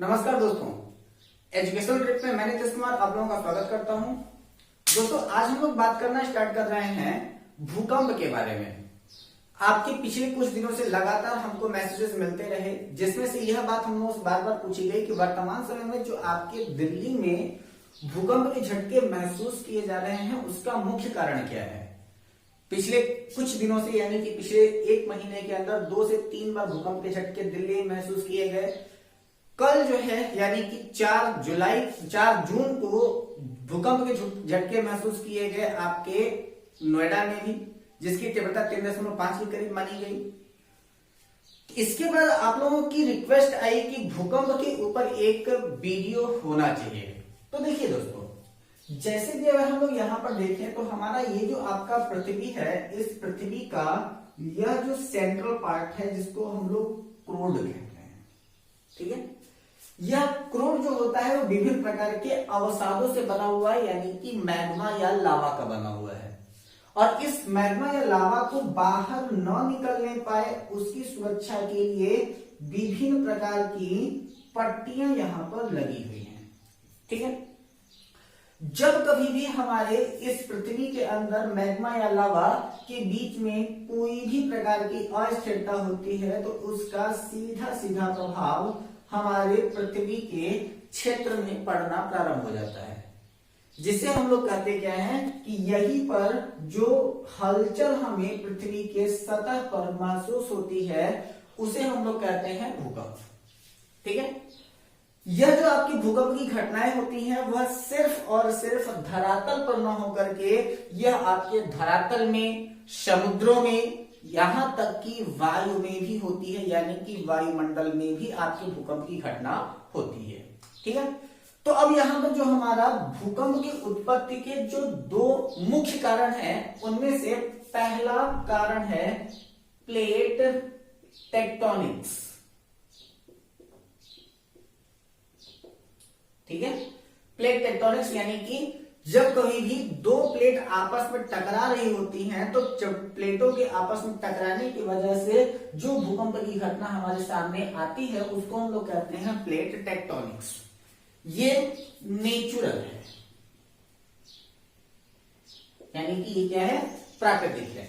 नमस्कार दोस्तों, education trip में मैं नीतीश कुमार आप लोगों का स्वागत करता हूं। दोस्तों, आज हम लोग बात करना स्टार्ट कर रहे हैं भूकंप के बारे में। आपके पिछले कुछ दिनों से लगातार हमको मैसेजेस मिलते रहे, जिसमें से यह बात हम लोगों से बार बार पूछी गई कि वर्तमान समय में जो आपके दिल्ली में भूकंप के झटके महसूस किए जा रहे हैं, उसका मुख्य कारण क्या है। पिछले कुछ दिनों से यानी कि पिछले एक महीने के अंदर 2 से 3 बार भूकंप के झटके दिल्ली में महसूस किए गए। कल जो है यानी कि 4 जून को भूकंप के झटके महसूस किए गए आपके नोएडा में भी, जिसकी तीव्रता 3.5 के करीब मानी गई। इसके बाद आप लोगों की रिक्वेस्ट आई कि भूकंप के ऊपर एक वीडियो होना चाहिए। तो देखिए दोस्तों, जैसे कि अगर हम लोग यहाँ पर देखें तो हमारा ये जो आपका पृथ्वी है, इस पृथ्वी का यह जो सेंट्रल पार्ट है जिसको हम लोग क्रोड कहते हैं, ठीक है। यह क्रोड जो होता है वो विभिन्न प्रकार के अवसादों से बना हुआ है, यानी कि मैग्मा या लावा का बना हुआ है। और इस मैग्मा या लावा को बाहर न निकलने पाए उसकी सुरक्षा के लिए विभिन्न प्रकार की पट्टियां यहां पर लगी हुई हैं, ठीक है। जब कभी भी हमारे इस पृथ्वी के अंदर मैग्मा या लावा के बीच में कोई भी प्रकार की अस्थिरता होती है तो उसका सीधा सीधा प्रभाव हमारे पृथ्वी के क्षेत्र में पड़ना प्रारंभ हो जाता है, जिसे हम लोग कहते क्या हैं कि यहीं पर जो हलचल हमें पृथ्वी के सतह पर महसूस होती है उसे हम लोग कहते हैं भूकंप, ठीक है। यह जो आपकी भूकंप की घटनाएं होती हैं वह सिर्फ और सिर्फ धरातल पर न होकर के यह आपके धरातल में, समुद्रों में, यहां तक कि वायु में भी होती है, यानी कि वायुमंडल में भी आपकी भूकंप की घटना होती है, ठीक है। तो अब यहां पर जो हमारा भूकंप की उत्पत्ति के जो 2 मुख्य कारण हैं, उनमें से पहला कारण है प्लेट टेक्टोनिक्स, ठीक है। प्लेट टेक्टोनिक्स यानी कि जब कभी भी 2 प्लेट आपस में टकरा रही होती हैं तो प्लेटों के आपस में टकराने की वजह से जो भूकंप की घटना हमारे सामने आती है उसको हम लोग कहते हैं प्लेट टेक्टोनिक्स। ये नेचुरल है, यानी कि ये क्या है, प्राकृतिक है।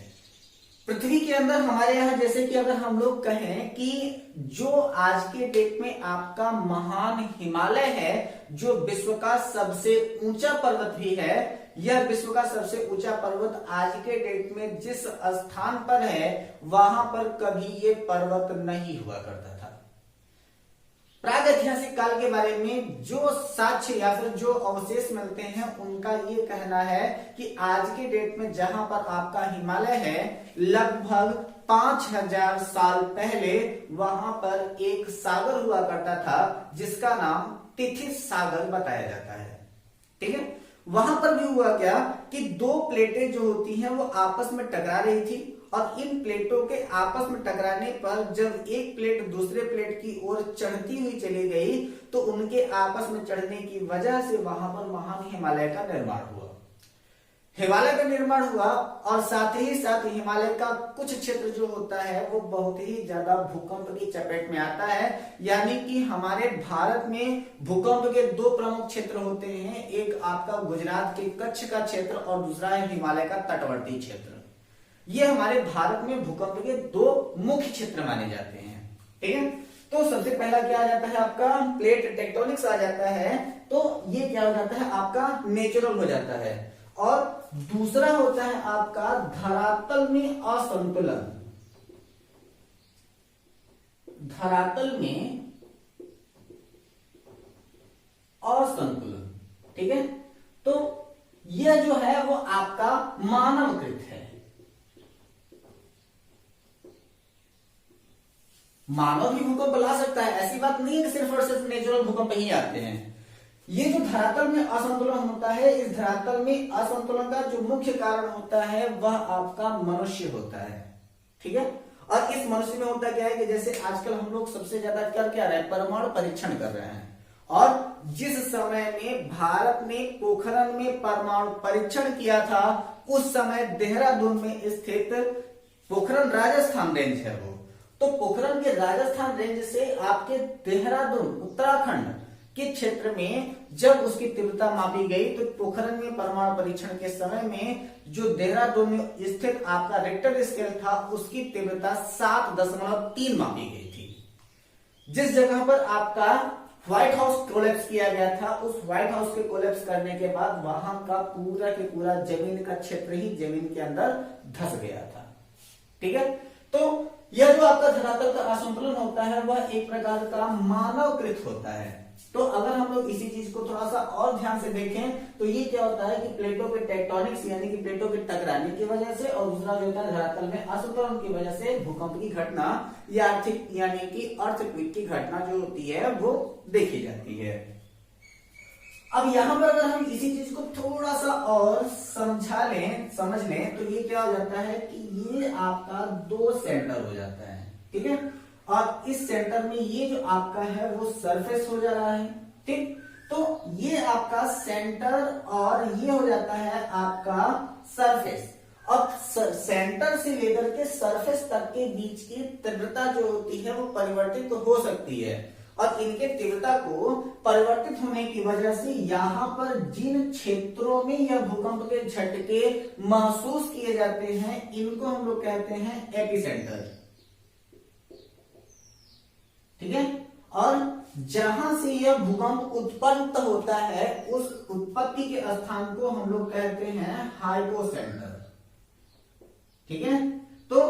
पृथ्वी के अंदर हमारे यहाँ जैसे कि अगर हम लोग कहें कि जो आज के डेट में आपका महान हिमालय है, जो विश्व का सबसे ऊंचा पर्वत भी है, यह विश्व का सबसे ऊंचा पर्वत आज के डेट में जिस स्थान पर है वहां पर कभी ये पर्वत नहीं हुआ करता था। प्रागैतिहासिक काल के बारे में जो साक्ष्य या फिर जो अवशेष मिलते हैं उनका ये कहना है कि आज के डेट में जहां पर आपका हिमालय है, लगभग 5000 साल पहले वहां पर एक सागर हुआ करता था जिसका नाम तिथिस सागर बताया जाता है, ठीक है। वहां पर भी हुआ क्या कि 2 प्लेटें जो होती हैं वो आपस में टकरा रही थी और इन प्लेटों के आपस में टकराने पर जब एक प्लेट दूसरे प्लेट की ओर चढ़ती हुई चली गई तो उनके आपस में चढ़ने की वजह से वहां पर महान हिमालय का निर्माण हुआ। हिमालय का निर्माण हुआ और साथ ही साथ हिमालय का कुछ क्षेत्र जो होता है वो बहुत ही ज्यादा भूकंप की चपेट में आता है, यानी कि हमारे भारत में भूकंप के 2 प्रमुख क्षेत्र होते हैं, एक आपका गुजरात के कच्छ का क्षेत्र और दूसरा है हिमालय का तटवर्ती क्षेत्र। ये हमारे भारत में भूकंप के 2 मुख्य क्षेत्र माने जाते हैं, ठीक है। तो सबसे पहला क्या आ जाता है, आपका प्लेट टेक्टोनिक्स आ जाता है। तो ये क्या हो जाता है, आपका नेचुरल हो जाता है। और दूसरा होता है आपका धरातल में असंतुलन। धरातल में असंतुलन, ठीक है। तो यह जो है वो आपका मानवकृत है। मानव ही भूकंप ला सकता है, ऐसी बात नहीं है कि सिर्फ और सिर्फ नेचुरल भूकंप ही आते हैं। ये जो धरातल में असंतुलन होता है, इस धरातल में असंतुलन का जो मुख्य कारण होता है वह आपका मनुष्य होता है, ठीक है। और इस मनुष्य में होता क्या है कि जैसे आजकल हम लोग सबसे ज्यादा कर क्या रहे हैं, परमाणु परीक्षण कर रहे हैं। और जिस समय में भारत ने पोखरण में परमाणु परीक्षण किया था उस समय देहरादून में स्थित पोखरण राजस्थान रेंज है वो, तो पोखरण के राजस्थान रेंज से आपके देहरादून उत्तराखंड के क्षेत्र में जब उसकी तीव्रता मापी गई तो पोखरण में परमाणु परीक्षण के समय में जो देहरादून में स्थित आपका रिक्टर स्केल था उसकी तीव्रता 7.3 मापी गई थी। जिस जगह पर आपका व्हाइट हाउस कोलैप्स किया गया था, उस व्हाइट हाउस के कोलैप्स करने के बाद वहां का पूरा के पूरा जमीन का क्षेत्र ही जमीन के अंदर धंस गया था। ठीक है, तो यह जो आपका धरातल का असंतुलन होता है वह एक प्रकार का मानवकृत होता है। तो अगर हम लोग इसी चीज को थोड़ा सा और ध्यान से देखें तो ये क्या होता है कि प्लेटों के टेक्टोनिक्स यानी कि प्लेटों के टकराने की वजह से और दूसरा जो होता है धरातल में असंतुलन की वजह से भूकंप की घटना या आर्थिक यानी कि अर्थक्वेक की घटना जो होती है वो देखी जाती है। अब यहां पर अगर हम इसी चीज को थोड़ा सा और समझ लें तो ये क्या हो जाता है कि ये आपका 2 सेंटर हो जाता है। ठीक है, और इस सेंटर में ये जो आपका है वो सरफेस हो जा रहा है। ठीक, तो ये आपका सेंटर और ये हो जाता है आपका सरफेस। अब सेंटर से लेकर के सरफेस तक के बीच की तीव्रता जो होती है वो परिवर्तित तो हो सकती है और इनके तीव्रता को परिवर्तित होने की वजह से यहां पर जिन क्षेत्रों में यह भूकंप के झटके महसूस किए जाते हैं इनको हम लोग कहते हैं एपिसेंटर। ठीक है, और जहां से यह भूकंप उत्पन्न होता है उस उत्पत्ति के स्थान को हम लोग कहते हैं हाइपोसेंटर। ठीक है, तो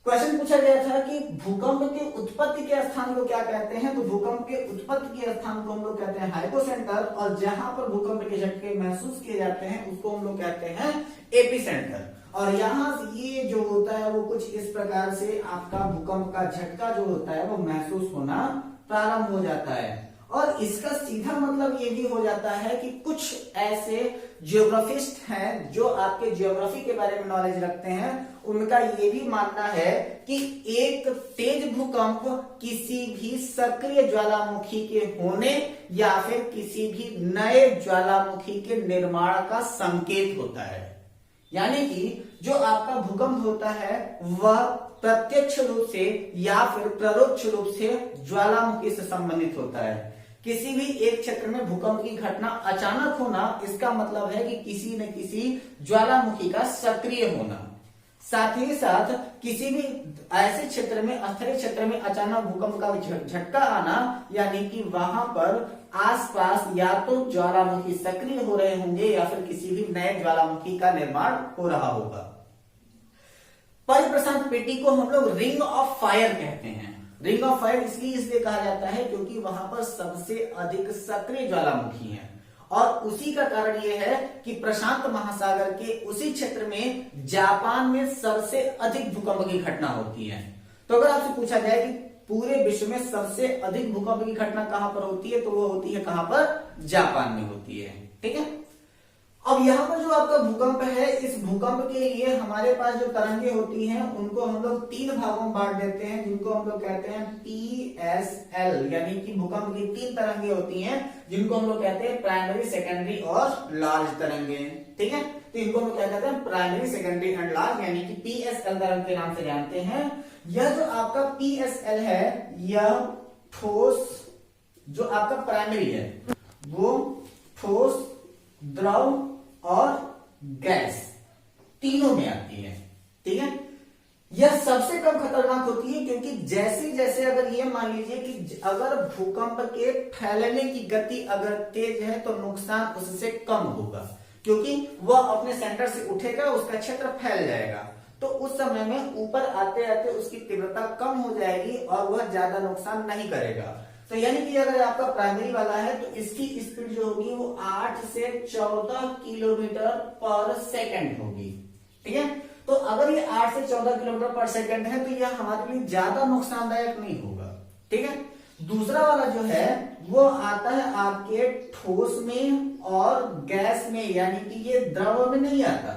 क्वेश्चन पूछा गया था कि भूकंप के उत्पत्ति के स्थान को क्या कहते हैं, तो भूकंप के उत्पत्ति के स्थान को हम लोग कहते हैं हाइपोसेंटर और जहां पर भूकंप के झटके महसूस किए जाते हैं उसको हम लोग कहते हैं एपिसेंटर। और यहां ये जो होता है वो कुछ इस प्रकार से आपका भूकंप का झटका जो होता है वो महसूस होना प्रारंभ हो जाता है। और इसका सीधा मतलब ये भी हो जाता है कि कुछ ऐसे जियोग्राफिस्ट हैं जो आपके जियोग्राफी के बारे में नॉलेज रखते हैं, उनका ये भी मानना है कि एक तेज भूकंप किसी भी सक्रिय ज्वालामुखी के होने या फिर किसी भी नए ज्वालामुखी के निर्माण का संकेत होता है। यानी कि जो आपका भूकंप होता है वह प्रत्यक्ष रूप से या फिर परोक्ष रूप से ज्वालामुखी से संबंधित होता है। किसी भी एक क्षेत्र में भूकंप की घटना अचानक होना इसका मतलब है कि किसी न किसी ज्वालामुखी का सक्रिय होना। साथ ही साथ किसी भी ऐसे क्षेत्र में अस्थायी क्षेत्र में अचानक भूकंप का झटका आना यानी कि वहां पर आसपास या तो ज्वालामुखी सक्रिय हो रहे होंगे या फिर किसी भी नए ज्वालामुखी का निर्माण हो रहा होगा। परिप्रशांत पेटी को हम लोग रिंग ऑफ फायर कहते हैं। रिंग ऑफ फायर इसलिए कहा जाता है क्योंकि वहां पर सबसे अधिक सक्रिय ज्वालामुखी हैं और उसी का कारण यह है कि प्रशांत महासागर के उसी क्षेत्र में जापान में सबसे अधिक भूकंप की घटना होती है। तो अगर आपसे पूछा जाए कि पूरे विश्व में सबसे अधिक भूकंप की घटना कहां पर होती है तो वो होती है कहां पर, जापान में होती है। ठीक है, अब यहाँ पर जो आपका भूकंप है इस भूकंप के लिए हमारे पास जो तरंगे होती हैं उनको हम लोग 3 भागों में बांट देते हैं जिनको हम लोग कहते हैं PSL यानी कि भूकंप की 3 तरंगे होती हैं जिनको हम लोग कहते हैं प्राइमरी, सेकेंडरी और लार्ज तरंगे। ठीक है, तो इनको हम लोग क्या कहते हैं प्राइमरी, सेकेंडरी एंड लार्ज यानी कि PSL तरंग के नाम से जानते हैं। यह जो आपका PSL है यह ठोस जो आपका प्राइमरी है वो ठोस, द्रव और गैस तीनों में आती है। ठीक है, यह सबसे कम खतरनाक होती है क्योंकि जैसे जैसे अगर ये मान लीजिए कि अगर भूकंप के फैलने की गति अगर तेज है तो नुकसान उससे कम होगा क्योंकि वह अपने सेंटर से उठेगा, उसका क्षेत्र फैल जाएगा, तो उस समय में ऊपर आते आते उसकी तीव्रता कम हो जाएगी और वह ज्यादा नुकसान नहीं करेगा। तो यानी कि अगर आपका प्राइमरी वाला है तो इसकी स्पीड जो होगी वो 8 से 14 किलोमीटर पर सेकंड होगी। ठीक है, तो अगर ये 8 से 14 किलोमीटर पर सेकंड है तो यह हमारे लिए ज्यादा नुकसानदायक नहीं होगा। ठीक है, दूसरा वाला जो है वो आता है आपके ठोस में और गैस में यानी कि ये द्रव में नहीं आता।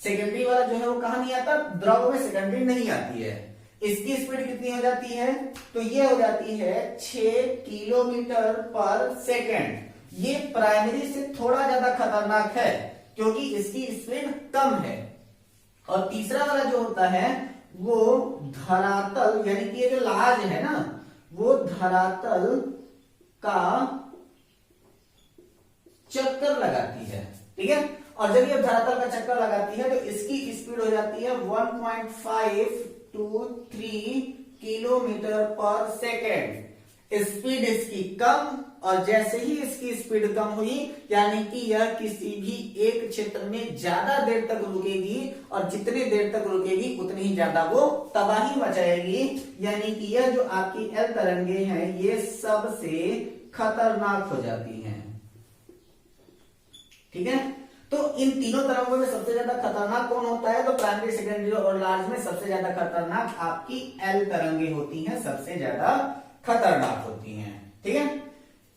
सेकेंडरी वाला जो है वो कहां नहीं आता, द्रव में, सेकेंडरी नहीं आती है। इसकी स्पीड कितनी हो जाती है तो ये हो जाती है 6 किलोमीटर पर सेकेंड। ये प्राइमरी से थोड़ा ज्यादा खतरनाक है क्योंकि इसकी स्पीड कम है। और तीसरा वाला जो होता है वो धरातल यानी कि ये जो लाज है ना, वो धरातल का चक्कर लगाती है। ठीक है, और जब ये धरातल का चक्कर लगाती है तो इसकी स्पीड हो जाती है 1.523 किलोमीटर पर सेकेंड। स्पीड इसकी कम, और जैसे ही इसकी स्पीड कम हुई यानी कि यह किसी भी एक क्षेत्र में ज्यादा देर तक रुकेगी, और जितनी देर तक रुकेगी उतनी ही ज्यादा वो तबाही मचाएगी। यानी कि यह जो आपकी एल तरंगे हैं ये सबसे खतरनाक हो जाती हैं। ठीक है, तो इन तीनों तरंगों में सबसे ज्यादा खतरनाक कौन होता है? तो प्राइमरी, सेकेंडरी और लार्ज में सबसे ज्यादा खतरनाक आपकी एल तरंगे होती हैं, सबसे ज्यादा खतरनाक होती हैं। ठीक है,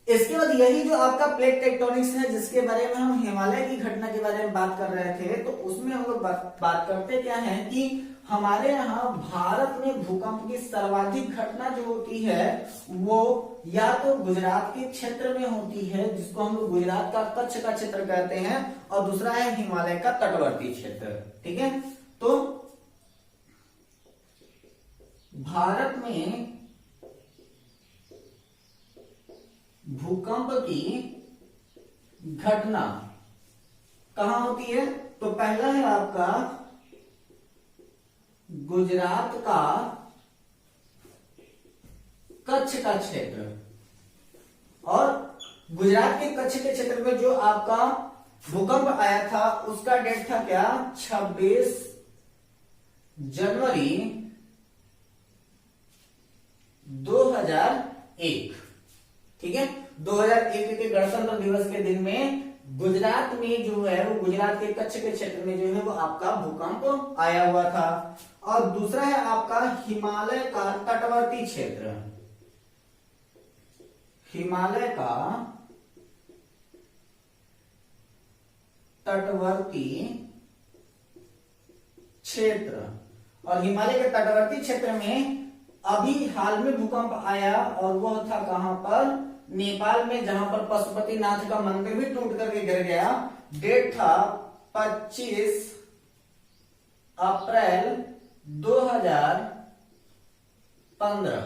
इसके बाद यही जो आपका प्लेट टेक्टोनिक्स है जिसके बारे में हम हिमालय की घटना के बारे में बात कर रहे थे, तो उसमें हम लोग बात करते क्या है कि हमारे यहाँ भारत में भूकंप की सर्वाधिक घटना जो होती है वो या तो गुजरात के क्षेत्र में होती है, जिसको हम लोग गुजरात का कच्छ का क्षेत्र कहते हैं, और दूसरा है हिमालय का तटवर्ती क्षेत्र। ठीक है, तो भारत में भूकंप की घटना कहां होती है? तो पहला है आपका गुजरात का कच्छ का क्षेत्र, और गुजरात के कच्छ के क्षेत्र में जो आपका भूकंप आया था उसका डेट था क्या? 26 जनवरी 2001। ठीक है, 2001 के गणतंत्र दिवस के दिन में गुजरात में जो है वो गुजरात के कच्छ के क्षेत्र में जो है वो आपका भूकंप आया हुआ था। और दूसरा है आपका हिमालय का तटवर्ती क्षेत्र, हिमालय का तटवर्ती क्षेत्र, और हिमालय के तटवर्ती क्षेत्र में अभी हाल में भूकंप आया, और वह था कहां पर? नेपाल में, जहां पर पशुपतिनाथ का मंदिर भी टूट करके गिर गया। डेट था 25 अप्रैल 2015।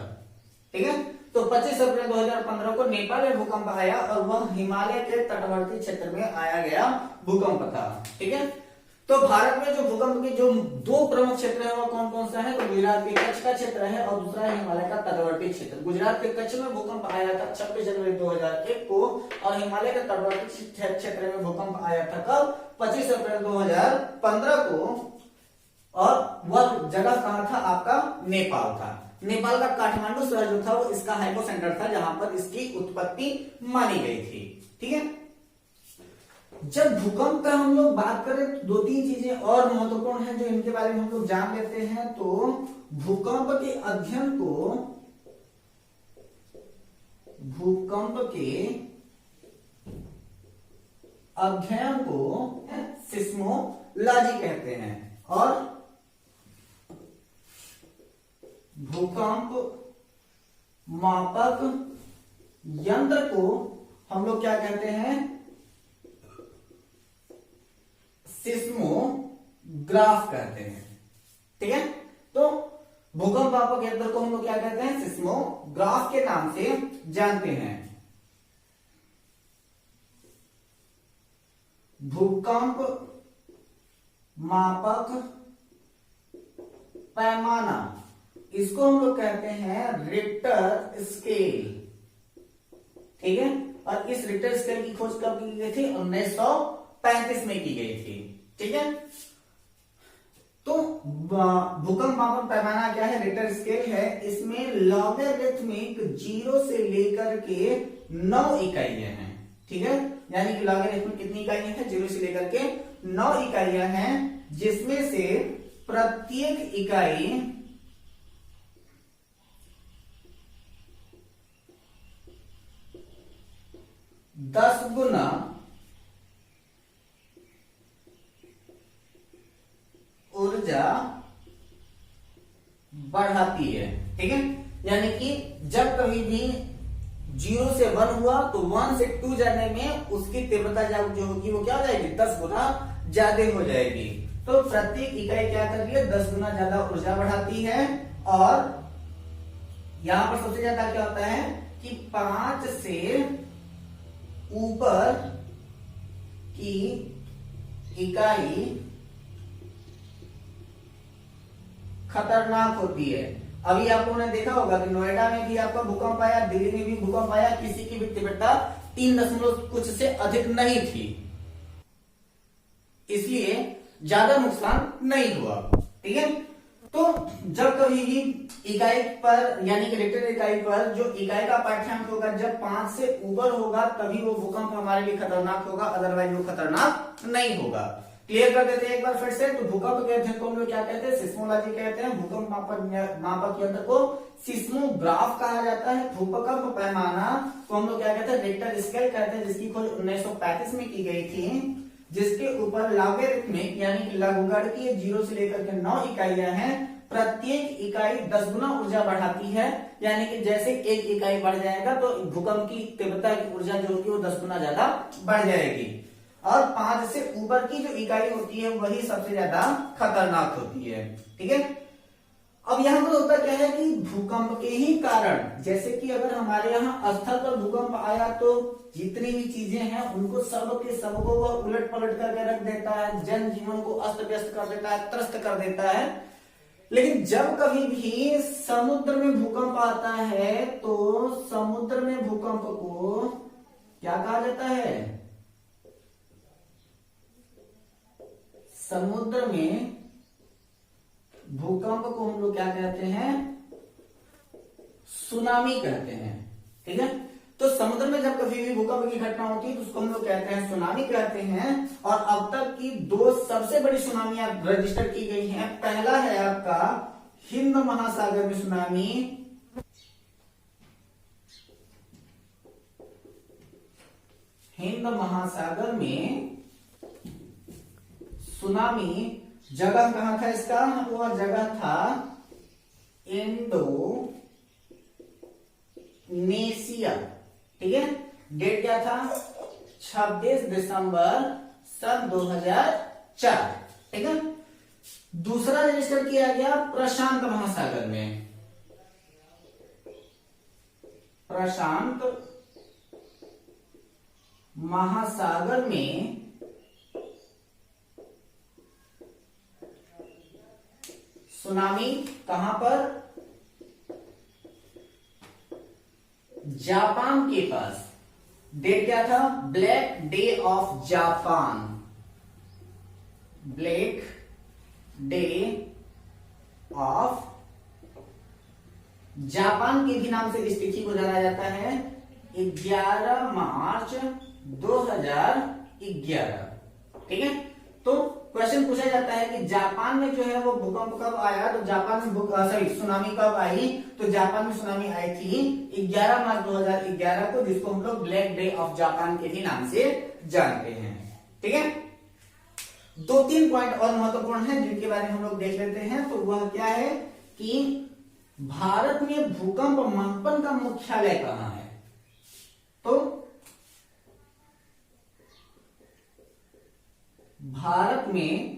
ठीक है, तो 25 अप्रैल 2015 को नेपाल में भूकंप आया, और वह हिमालय के तटवर्ती क्षेत्र में आया गया भूकंप था। ठीक है, तो भारत में जो भूकंप के जो दो प्रमुख क्षेत्र है वो कौन कौन सा है? तो गुजरात के कच्छ का क्षेत्र है, और दूसरा है हिमालय का तटवर्ती क्षेत्र। गुजरात के कच्छ में भूकंप आया था 26 जनवरी 2001 को, और हिमालय के तटवर्ती क्षेत्र में भूकंप आया था कब? 25 अप्रैल 2015 को, और वह जगह कहां था? आपका नेपाल था। नेपाल का काठमांडू शहर जो था वो इसका हाइपो सेंटर था, जहां पर इसकी उत्पत्ति मानी गई थी। ठीक है, जब भूकंप का हम लोग बात करें तो दो तीन चीजें और महत्वपूर्ण हैं जो इनके बारे में हम लोग जान लेते हैं। तो भूकंप के अध्ययन को, भूकंप के अध्ययन को सिस्मोलॉजी कहते हैं, और भूकंप मापक यंत्र को हम लोग क्या कहते हैं? सिस्मोग्राफ कहते हैं। ठीक है, तो भूकंप मापक यंत्र को हम लोग क्या कहते हैं? सिस्मोग्राफ के नाम से जानते हैं। भूकंप मापक पैमाना, इसको हम लोग कहते हैं रिक्टर स्केल। ठीक है, और इस रिक्टर स्केल की खोज कब की गई थी? 1935 में की गई थी। ठीक है, तो भूकंप मापन पैमाना क्या है? रिक्टर स्केल है। इसमें लॉगरिथमिक 0 से लेकर के 9 इकाइयां हैं। ठीक है, यानी कि लॉगरिथमिक कितनी इकाइयां हैं? 0 से लेकर के 9 इकाइयां हैं, जिसमें से प्रत्येक इकाई 10 गुना ऊर्जा बढ़ाती है। ठीक है, यानी कि जब कभी भी 0 से 1 हुआ तो 1 से 2 जाने में उसकी तीव्रता जो होगी वो क्या हो जाएगी? 10 गुना ज्यादा हो जाएगी। तो प्रत्येक इकाई क्या कर रही है, 10 गुना ज्यादा ऊर्जा बढ़ाती है। और यहां पर सबसे ज्यादा क्या होता है कि 5 से ऊपर की इकाई खतरनाक होती है। अभी आप लोगों ने देखा होगा कि नोएडा में भी आपका भूकंप आया, दिल्ली में भी भूकंप आया, किसी की भी तीव्रता 3 कुछ से अधिक नहीं थी, इसलिए ज्यादा नुकसान नहीं हुआ। ठीक है, तो जब कभी भी इकाई पर यानी कि रिक्टर इकाई पर जो इकाई का पाठ्यांक होगा जब 5 से ऊपर होगा तभी वो भूकंप हमारे लिए खतरनाक होगा, अदरवाइज वो खतरनाक नहीं होगा। क्लियर कर देते हैं एक बार फिर से। तो भूकंप के अध्ययन को हम लोग क्या कहते हैं, सिस्मोलॉजी कहते हैं। भूकंप मापक यंत्र को सिस्मोग्राफ कहा जाता है। भूकंप पैमाना को हम लोग क्या कहते हैं, रिक्टर स्केल कहते हैं, जिसकी खोज 1935 में की गई थी, जिसके ऊपर लॉगरिथमिक यानी कि लघुगणकीय 0 से लेकर के 9 इकाइयां हैं। प्रत्येक इकाई 10 गुना ऊर्जा बढ़ाती है, यानी कि जैसे एक इकाई बढ़ जाएगा तो भूकंप की तीव्रता की ऊर्जा जो होगी वो 10 गुना ज्यादा बढ़ जाएगी। और 5 से ऊपर की जो इकाई होती है वही सबसे ज्यादा खतरनाक होती है। ठीक है, अब यहाँ पर होता क्या है कि भूकंप के ही कारण, जैसे कि अगर हमारे यहाँ स्थल पर भूकंप आया तो जितनी भी चीजें हैं उनको सब के सबको वह उलट पलट करके रख देता है, जनजीवन को अस्त व्यस्त कर देता है, त्रस्त कर देता है। लेकिन जब कभी भी समुद्र में भूकंप आता है तो समुद्र में भूकंप को क्या कहा जाता है, समुद्र में भूकंप को हम लोग क्या कहते हैं, सुनामी कहते हैं। ठीक है, तो समुद्र में जब कभी भी भूकंप की घटना होती है तो उसको हम लोग कहते हैं सुनामी कहते हैं। और अब तक की 2 सबसे बड़ी सुनामियां रजिस्टर की गई हैं। पहला है आपका हिंद महासागर में सुनामी, हिंद महासागर में सुनामी। जगह कहां था इसका, वह जगह था इंडोनेशिया। ठीक है, डेट क्या था, 26 दिसंबर सन 2004। ठीक है, दूसरा रजिस्टर किया गया प्रशांत महासागर में, प्रशांत महासागर में सुनामी। कहां पर, जापान के पास। डेट क्या था, black day of Japan, black day of Japan के भी नाम से इस तिथि को जाना जाता है, 11 मार्च 2011। ठीक है, तो क्वेश्चन पूछा जाता है कि जापान में जो है वो भूकंप कब आया, तो जापान में सुनामी कब आई, तो जापान में सुनामी आई थी 11 मार्च 2011 को, जिसको हम लोग ब्लैक डे ऑफ जापान के भी नाम से जानते हैं। ठीक है, 2-3 पॉइंट और महत्वपूर्ण हैं जिनके बारे में हम लोग देख लेते हैं। तो वह क्या है कि भारत में भूकंप मापन का मुख्यालय कहां है, तो भारत में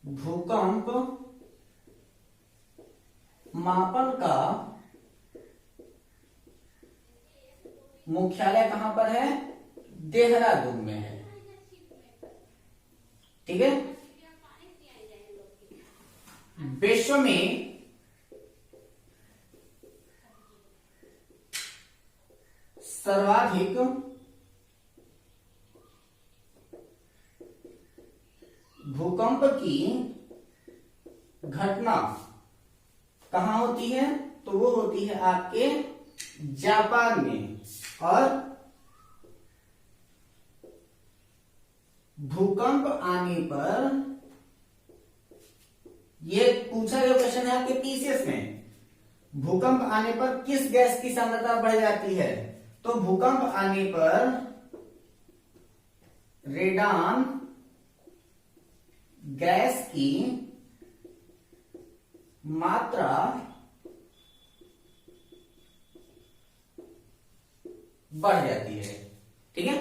भूकंप मापन का मुख्यालय कहां पर है, देहरादून में है। ठीक है, विश्व में सर्वाधिक भूकंप की घटना कहां होती है, तो वो होती है आपके जापान में। और भूकंप आने पर, ये पूछा गया क्वेश्चन है आपके पीसीएस में, भूकंप आने पर किस गैस की सांद्रता बढ़ जाती है, तो भूकंप आने पर रेडान गैस की मात्रा बढ़ जाती है। ठीक है,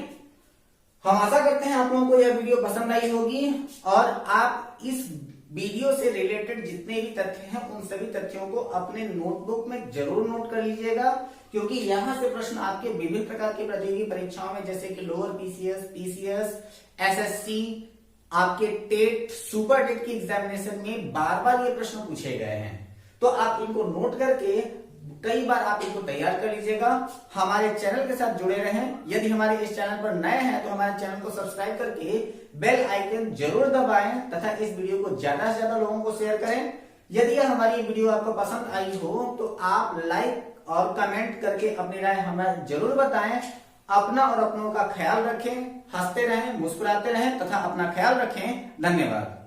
हम आशा करते हैं आप लोगों को यह वीडियो पसंद आई होगी और आप इस वीडियो से रिलेटेड जितने भी तथ्य हैं उन सभी तथ्यों को अपने नोटबुक में जरूर नोट कर लीजिएगा, क्योंकि यहां से प्रश्न आपके विभिन्न प्रकार की प्रतियोगी परीक्षाओं में जैसे कि लोअर पीसीएस, पीसीएस, एसएससी, आपके टेट, सुपर टेट की एग्जामिनेशन में बार बार ये प्रश्न पूछे गए हैं। तो आप इनको नोट करके कई बार आप इनको तैयार कर लीजिएगा। हमारे चैनल के साथ जुड़े रहें। यदि हमारे इस चैनल पर नए हैं तो हमारे चैनल को सब्सक्राइब करके बेल आइकन जरूर दबाएं तथा इस वीडियो को ज्यादा से ज्यादा लोगों को शेयर करें। यदि हमारी वीडियो आपको पसंद आई हो तो आप लाइक और कमेंट करके अपनी राय हमें जरूर बताएं। अपना और अपनों का ख्याल रखें, हंसते रहें, मुस्कुराते रहें तथा अपना ख्याल रखें। धन्यवाद।